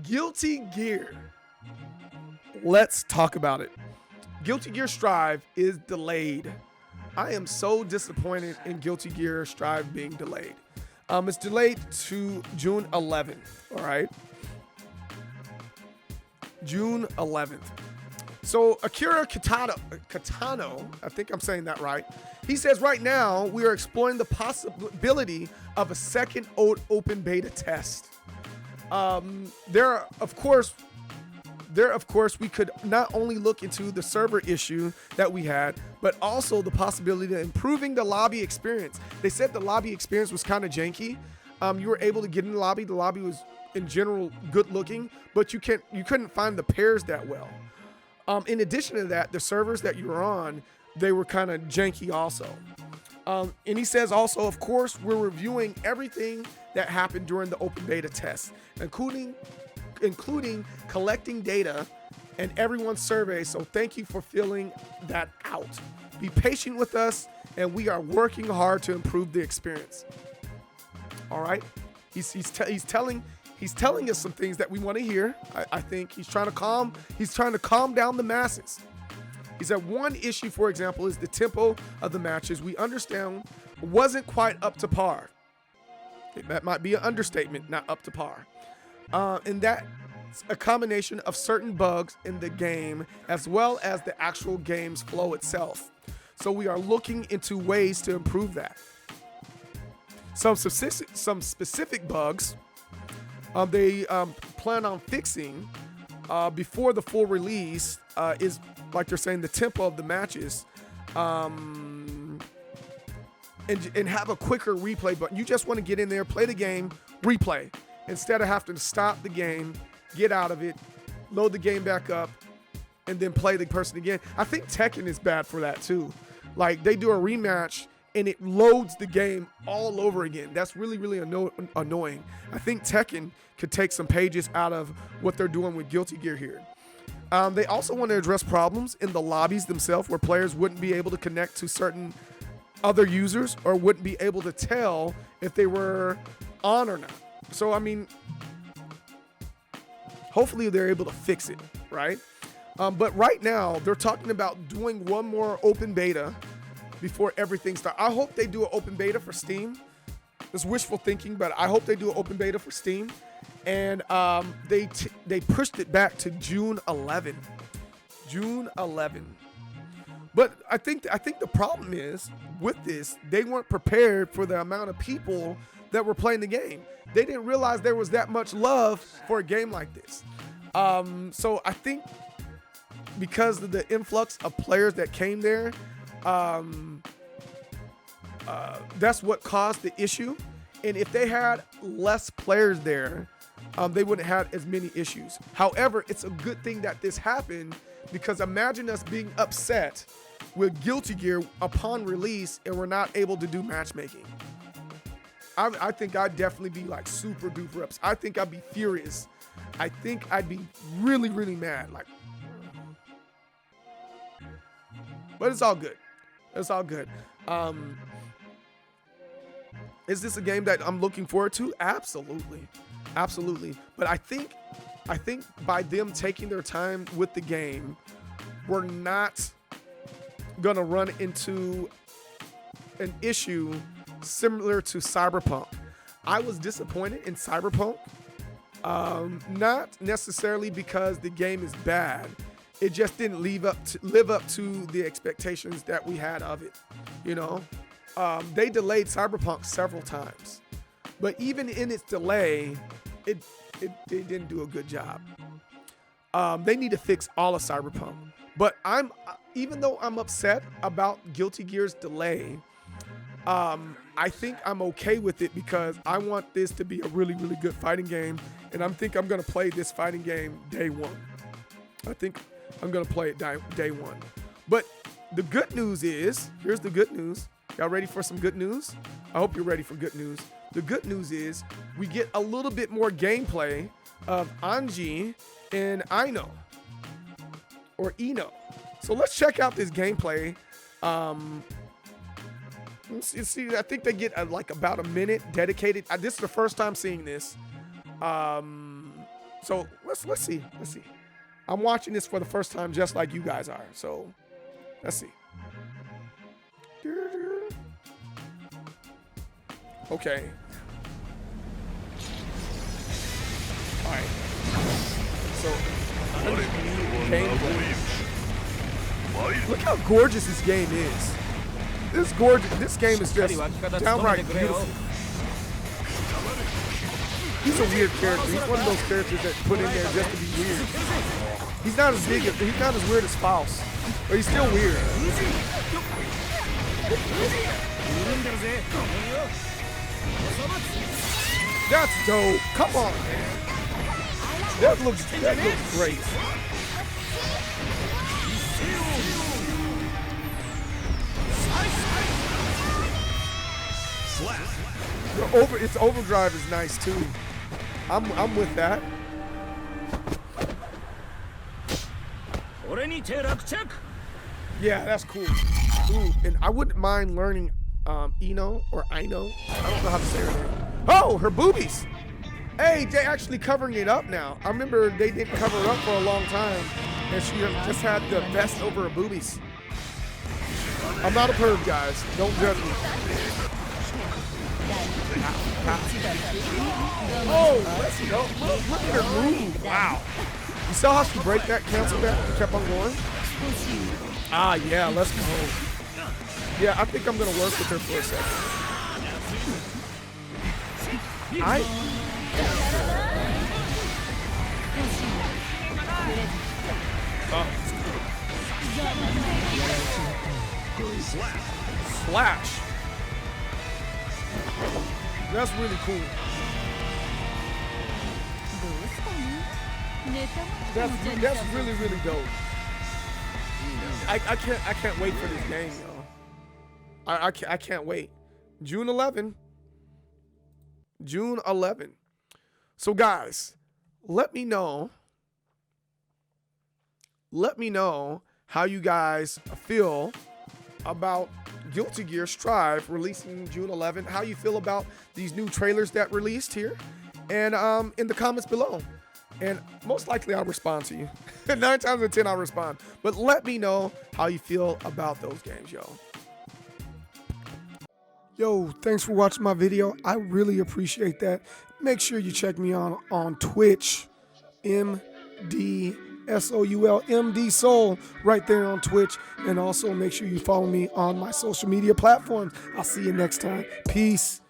Guilty Gear. Let's talk about it. Guilty Gear Strive is delayed. I am so disappointed in Guilty Gear Strive being delayed. It's delayed to June 11th. All right. June 11th. So Akira Kitano, I think I'm saying that right. He says right now we are exploring the possibility of a second open beta test. There, of course, we could not only look into the server issue that we had, but also the possibility of improving the lobby experience. They said the lobby experience was kind of janky. You were able to get in the lobby. The lobby was in general good looking, but you couldn't find the pairs that well. In addition to that, the servers that you were on, they were kind of janky also. And he says also, of course, we're reviewing everything that happened during the open beta test, including collecting data and everyone's survey. So thank you for filling that out. Be patient with us, and we are working hard to improve the experience. All right. He's telling us some things that we want to hear. I think he's trying to calm down the masses. He said one issue, for example, is the tempo of the matches. We understand wasn't quite up to par. That might be an understatement, not up to par. And that's a combination of certain bugs in the game as well as the actual game's flow itself. So we are looking into ways to improve that. Some specific bugs they plan on fixing before the full release is, like they're saying, the tempo of the matches and have a quicker replay button. You just want to get in there, play the game, replay, instead of having to stop the game, get out of it, load the game back up, and then play the person again. I think Tekken is bad for that too. Like, they do a rematch and it loads the game all over again. That's really, really annoying. I think Tekken could take some pages out of what they're doing with Guilty Gear here. They also want to address problems in the lobbies themselves where players wouldn't be able to connect to certain other users or wouldn't be able to tell if they were on or not. So, I mean, hopefully they're able to fix it, right? But right now, they're talking about doing one more open beta before everything starts. I hope they do an open beta for Steam. It's wishful thinking, but I hope they do an open beta for Steam. And they pushed it back to June 11. June 11. But I think the problem is with this, they weren't prepared for the amount of people that were playing the game. They didn't realize there was that much love for a game like this. So I think because of the influx of players that came there, that's what caused the issue. And if they had less players there, they wouldn't have as many issues. However, it's a good thing that this happened, because imagine us being upset with Guilty Gear upon release and we're not able to do matchmaking. I think I'd definitely be like super duper upset. I think I'd be furious. I think I'd be really, really mad. Like, but it's all good. It's all good. Is this a game that I'm looking forward to? Absolutely. Absolutely. But I think by them taking their time with the game, we're not going to run into an issue similar to Cyberpunk. I was disappointed in Cyberpunk, not necessarily because the game is bad. It just didn't live up to the expectations that we had of it. You know, they delayed Cyberpunk several times, but even in its delay, it didn't do a good job. They need to fix all of Cyberpunk. But even though I'm upset about Guilty Gear's delay, I think I'm okay with it because I want this to be a really, really good fighting game, and I think I'm gonna play this fighting game day one. I think I'm gonna play it day one. But the good news is, here's the good news. Y'all ready for some good news? I hope you're ready for good news. The good news is we get a little bit more gameplay of Anji and Ino. Or Ino. So let's check out this gameplay. Let's see, I think they get like about a minute dedicated. This is the first time seeing this. So let's see. I'm watching this for the first time, just like you guys are. So let's see. Okay. All right. So look how gorgeous this game is. This game is just downright beautiful. He's a weird character. He's one of those characters that put in there just to be weird. He's not as weird as Faust, but he's still weird. That's dope. Come on, man. That looks great. Its overdrive is nice too. I'm with that. Yeah, that's cool. Ooh, and I wouldn't mind learning Ino or Ino. I don't know how to say her name. Oh, her boobies. Hey, they're actually covering it up now. I remember they didn't cover it up for a long time, and she just had the vest over her boobies. I'm not a perv, guys. Don't judge me. Oh, let's go. Look at her move. Wow. You saw how she break that, canceled that, and kept on going? Ah, yeah, let's go. Yeah, I think I'm going to work with her for a second. Slash. That's really cool. That's really, really dope. I can't wait for this game, y'all. I can't wait. June 11. So guys, let me know how you guys feel about Guilty Gear Strive releasing June 11. How you feel about these new trailers that released here, and in the comments below. And most likely I'll respond to you. 9 times out of 10 I'll respond. But let me know how you feel about those games, yo. Yo, thanks for watching my video. I really appreciate that. Make sure you check me on Twitch, MDSOUL, MD Soul, right there on Twitch. And also make sure you follow me on my social media platforms. I'll see you next time. Peace.